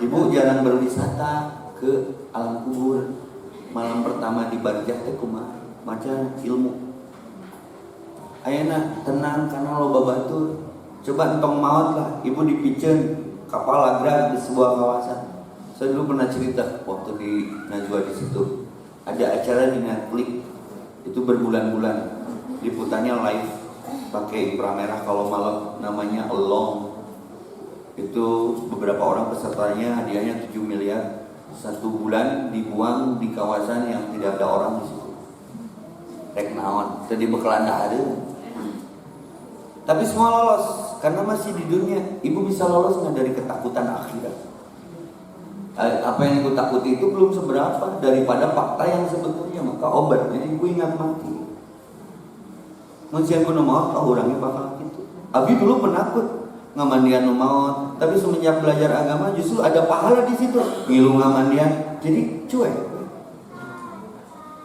Ibu jangan berwisata ke alam kubur. Malam pertama di barzakh teh kumaha? Maca ilmu. Ayeuna tenang karena loba batur. Coba entong maot lah, ibu dipicen kapal lagrag di sebuah kawasan. Saya dulu pernah cerita waktu di Najwa di situ. Ada acara di Netflix itu berbulan-bulan liputannya live pakai infra merah kalau malam, namanya Along. Itu beberapa orang pesertanya, hadiahnya 7 miliar. 1 bulan dibuang di kawasan yang tidak ada orang di situ. Rek naon, jadi bekalan ada. Tapi semua lolos karena masih di dunia. Ibu bisa lolos nggak dari ketakutan akhirat? Apa yang ibu takuti itu belum seberapa daripada fakta yang sebetulnya. Maka obatnya ibu ingat mati. Manusia kuno maut, orangnya bakal gitu. Abi dulu penakut ngamandian maut, tapi semenjak belajar agama justru ada pahala di situ. Ngilu ngamandian, jadi cuek.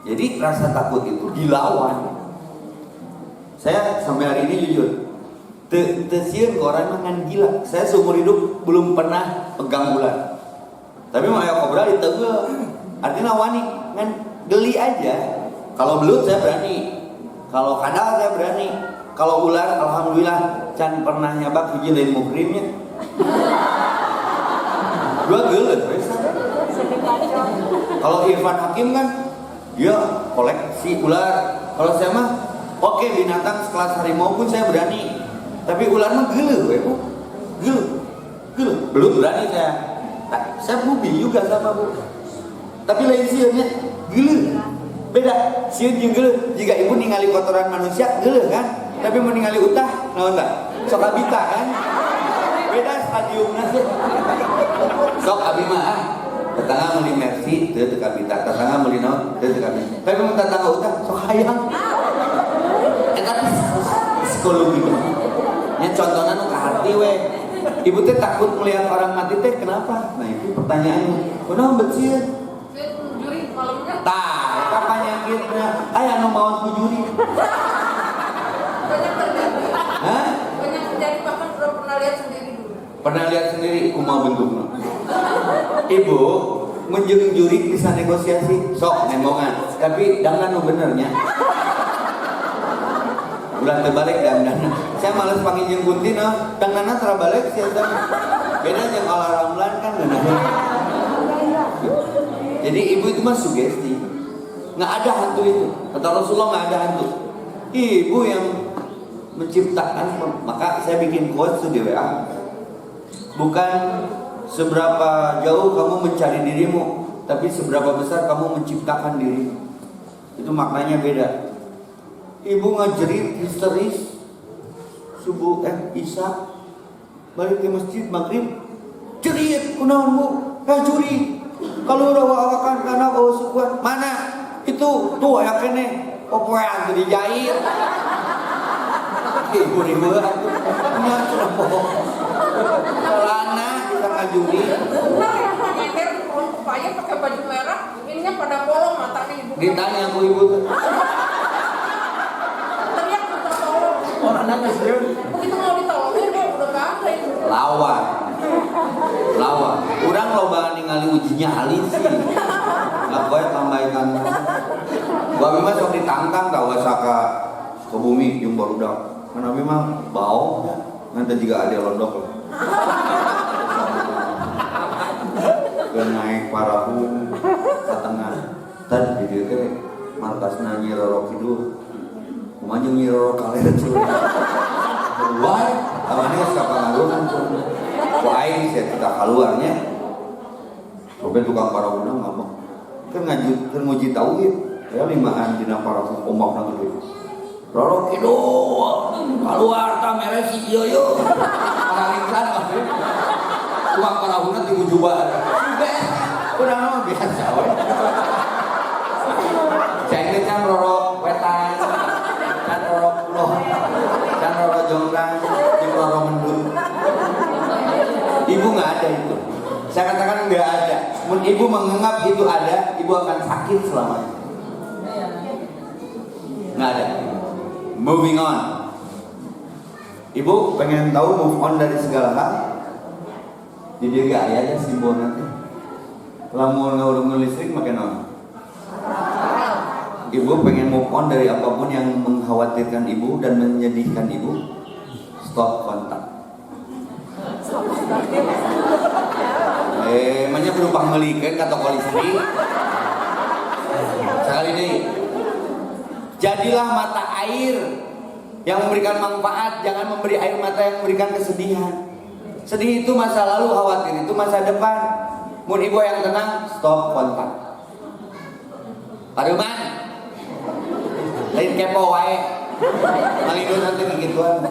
Jadi rasa takut itu dilawan. Saya sampai hari ini jujur, sieun ke orang mangan gila. Saya seumur hidup belum pernah pegang ular. Tapi mau ayah kobra ditegel. Artinya wani kan geli aja. Kalau belut saya berani. Kalau kadal saya berani. Kalau ular alhamdulillah can pernah nyabak hiji lain mukrimnya. Gua geuleuh we. Kalau Irfan Hakim kan dia koleksi ular. Kalau saya mah oke, binatang sekelas harimau pun saya berani. Tapi ular mah geuleuh we, Bu. Geuleuh. Belut berani saya. Saya bubi juga sama Bu. Tapi lain sieunnya geuleuh. Beda, sieun jeung geuleuh. Jika ibu ningali kotoran manusia geuleuh kan? Tapi mau ningali utah, naon tah? Sok abita kan? Beda stadiumna sih. Sok abi mah tetangga meuli mercy teu teu kabita, tetangga meuli naon teu teu kabita. Tapi mun tetangga utah sok hayang. Eta psikologi. Nya contohna nu ka hati we. Ibu teh takut melihat orang mati teh kenapa? Nah itu pertanyaannya. Kunaon beut juri malamnya. Tah, eta panyakitna. Aya nu maot ku juri. Banyak terjadi. Hah? Banyak terjadi, bahkan udah pernah lihat sendiri dulu. Pernah lihat sendiri kumaha bentukna. Ibu menjeng juri bisa negosiasi, sok nemongan. Tapi dangan nu benernya. Bulan terbalik dangan. Saya malas panggil jeung kunti nah, danganna tara balik sia dan. Beda jeung olah ramlan kan bener. Jadi ibu itu mah sugesti. Nggak ada hantu itu. Kata Rasulullah nggak ada hantu. Ibu yang menciptakan, maka saya bikin quotes di WA. Bukan seberapa jauh kamu mencari dirimu, tapi seberapa besar kamu menciptakan dirimu. Itu maknanya beda. Ibu ngajerit histeris subuh isya balik ke masjid maghrib jerit kunaon Bu curi kalau udah awakan karena bawa sukuan mana itu tuh ya kene opoan dijahit ibu punya sudah bohong celana kita ngajuri Nyeker pohon pepaya pakai baju merah, ininya pada bolong matanya ibu. ditanya aku ibu Teriak minta tolong. Orang nangis dia. Begitu mau ditolongin, udah gak ada itu. lawan urang loba ningali ujinya halin sih nggak boleh tambahkan gua memang sok ditangkang tau saka ke bumi yang barudak karena memang bau nanti juga ada londok lah ke naik parahu ke tengah tadi di dia teh markasna Nyi Roro Kidul kumanya Nyi Roro Kalen why awalnya kapangaruhan ku aing saya kita keluarnya coba tukang parahu ngomong kan nguji tauhid ya limaan dina parahu ombak nang gede Roro kidul keluar ta mere si ieu yeuh paralingkan mah uang parahuna ti mujubar urang mah biasa we cai kan Roro wetan kan Roro kulon kan Roro jonggrang jeung Roro mendut ibu nggak ada itu. Saya katakan nggak ada. Mun ibu menganggap itu ada, ibu akan sakit selamanya. Nggak ada. Moving on. Ibu pengen tahu move on dari segala hal? Jadi nggak ada simbol nanti. Lamun ngurung listrik makin on. Ibu pengen move on dari apapun yang mengkhawatirkan ibu dan menyedihkan ibu. Stop kontak. Makanya berupa ngelikan kata polisi. Sekali ini, jadilah mata air yang memberikan manfaat, jangan memberi air mata yang memberikan kesedihan. Sedih itu masa lalu, khawatir itu masa depan. Mun ibu yang tenang, stop kontak. Paruman, lain kepo wae, malido nanti begituan.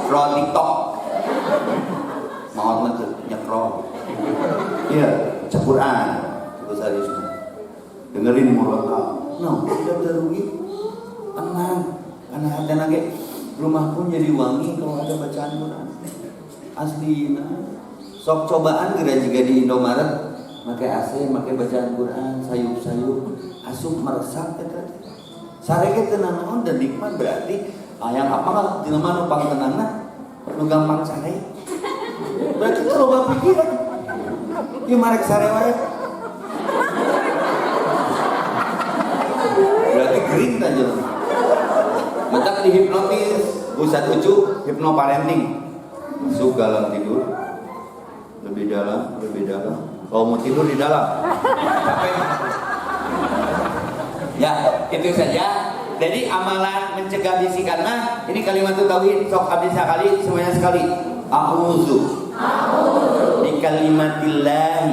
Scroll TikTok. Mau nyekrol. Iya, Quran. Terus serius. Dengerin murotal. No, tidak rugi. Tenang. Karena hati lagi rumah pun jadi wangi kalau ada bacaan Quran. Asli. Sok cobaan geura juga di Indomaret. Make AC, make bacaan Quran, sayup-sayup, asup meresap eta. Sarege tenang naon dan nikmat berarti yang apa jelema nu pang tenangna nu gampang sare. Berarti itu loba pikiran. Ieu marek sare wae. Berarti green ta jelema. Mentak dihipnotis, Ustaz Ucu hipnoparenting. Masuk dalam tidur. Lebih dalam. Kalau mau tidur di dalam. Capek. Ya, itu saja. Jadi amalan mencegah bisikan mah ini kalimat tauhid sok abdi sekali semuanya sekali. A'udzu bi kalimatillahi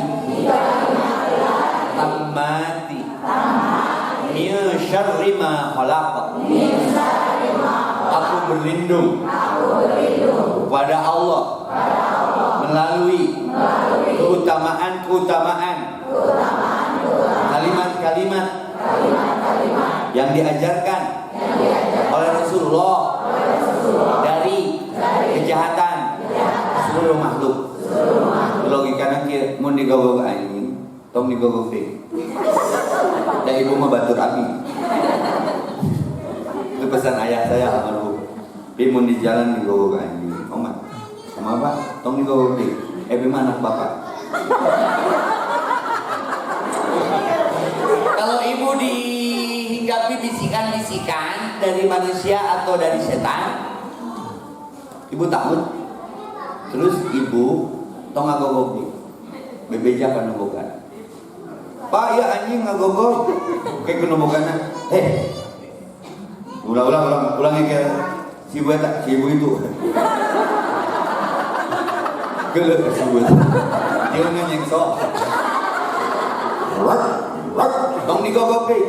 tammati min syarri ma khalaq. Aku berlindung kepada Allah melalui keutamaan kalimat-kalimat yang diajarkan oleh Rasulullah dari kejahatan seluruh makhluk. Logikana kieu mun digogog anjing, tong digogog deui. Da ibu mah batur api. Itu pesan ayah saya almarhum. Bi mun di jalan digogog anjing, omat. Sama apa? Tong digogog deui. Bi mah anak bapak. Kalau ibu dihinggapi bisikan-bisikan dari manusia atau dari setan, ibu takut. Terus ibu tong ngagogog deui. Bebeja kana boga. Pak, ya anjing ngagogog. Kayak kena bogana. Ulang ke si ibu itu. Geuleuh si ibu. Dia nyengso. Tong digogok deui.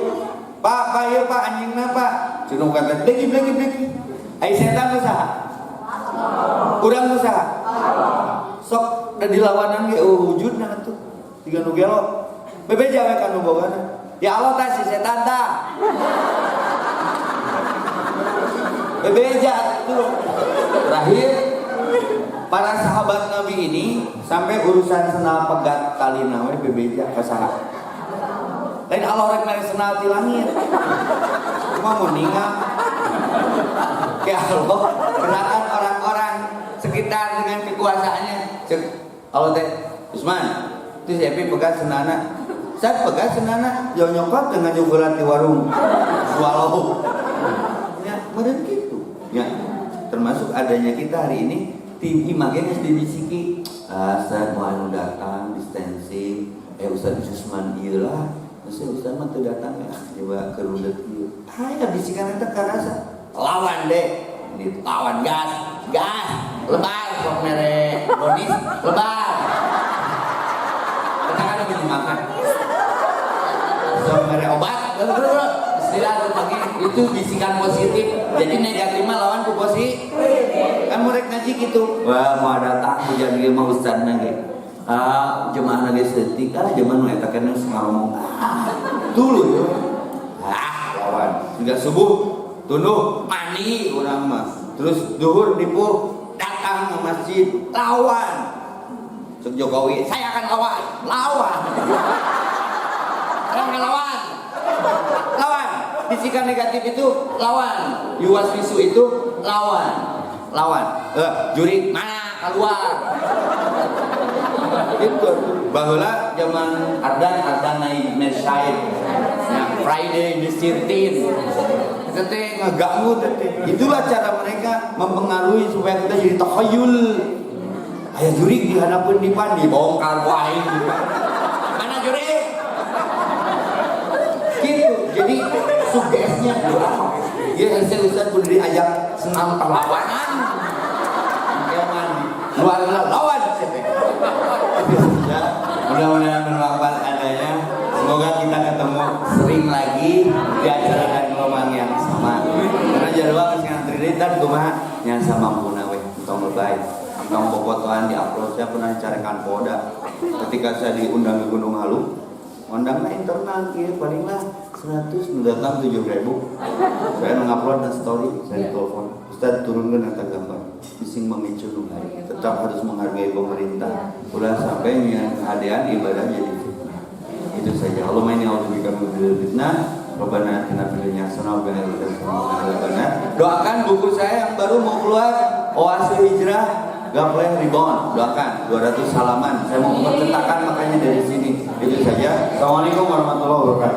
Pak, ieu Pak anjingna Pak. Cenah kata degi. Ai setan usaha. Urang usaha. Sok da dilawanan ge wujudna atuh. Tiga nu gelo. Bebeja we kana bogana. Ya Allah tah si setan tah. Bebeja atuh. Terakhir para sahabat Nabi ini sampai urusan senal pegat talina we bebeja ka saha. Lain Allah rek mere senal ti langit. Cuma mun ningal. Ya Allah, kenakan orang-orang sekitar dengan kekuasaannya. Cek Allah teh, Usman, itu si Epi pegat senana. Saya pegat senana, jauh nyokap dengan nyuguran di warung. Walau, ya meren gitu. Ya, termasuk adanya kita hari ini, tim imagenya dibisiki. Saya mau datang distancing. Ustaz Usman iyalah. Ustaz mah teu datang ya, coba ke rudet ieu. Aya bisikan eta karasa. Lawan deh, lawan gas, lebar kok mere bodis, lebar. Kita kan lebih dimakan. So mere obat, bismillah itu bisikan positif. Jadi negatif mah lawan ku positif. Kan mereka ngaji gitu. Wah, mau datang jadi mah ustaz nage. Jemaah nage setik, jemaah nu eta kana ngomong. Dulu ya. Lawan. Juga subuh tunduh mani urang mah. Terus duhur nipu datang ke masjid lawan. Cek Jokowi, saya akan lawan. Saya akan lawan. Bisikan negatif itu lawan. Yuwas bisu itu lawan. Juri mana keluar. Itu baheula zaman adan naik mesyaid. Ya, Friday the 13th. Tete ngeganggu tete. Itulah cara mereka mempengaruhi supaya kita jadi takhayul. Aya juri dihadapkeun di pan dibongkar wae gitu. Mana juri? Gitu. Jadi sugesnya ya Ustaz kudu diajak senam perlawanan. Jangan luar lawan. Ya, mudah-mudahan bermanfaat adanya. Semoga kita ketemu sering lagi di acara dan gelombang yang sama. Karena jadwal masih ngantri dan kumaha yang sama puna we tong lebay. Tong bobotohan di upload saya pernah dicarikan Polda. Ketika saya diundang di Gunung Halu, undangnya internal kieu palinglah 100 datang 7.000. Saya mengupload dan story, saya telepon. Ustaz turunkan data gambar. Bising memicu nunggu. Tetap harus menghargai pemerintah. Ulah sampai penghadian ibadah jadi fitnah. Itu saja. Allahumma inni a'udzubika min fitnah. Rabbana atina fid dunya hasanah wa qina adzabannar. Doakan buku saya yang baru mau keluar, Oase Hijrah Gapleh Rebound. Doakan 200 halaman. Saya mau mempercetakan makanya dari sini. Itu saja. Assalamualaikum warahmatullahi wabarakatuh.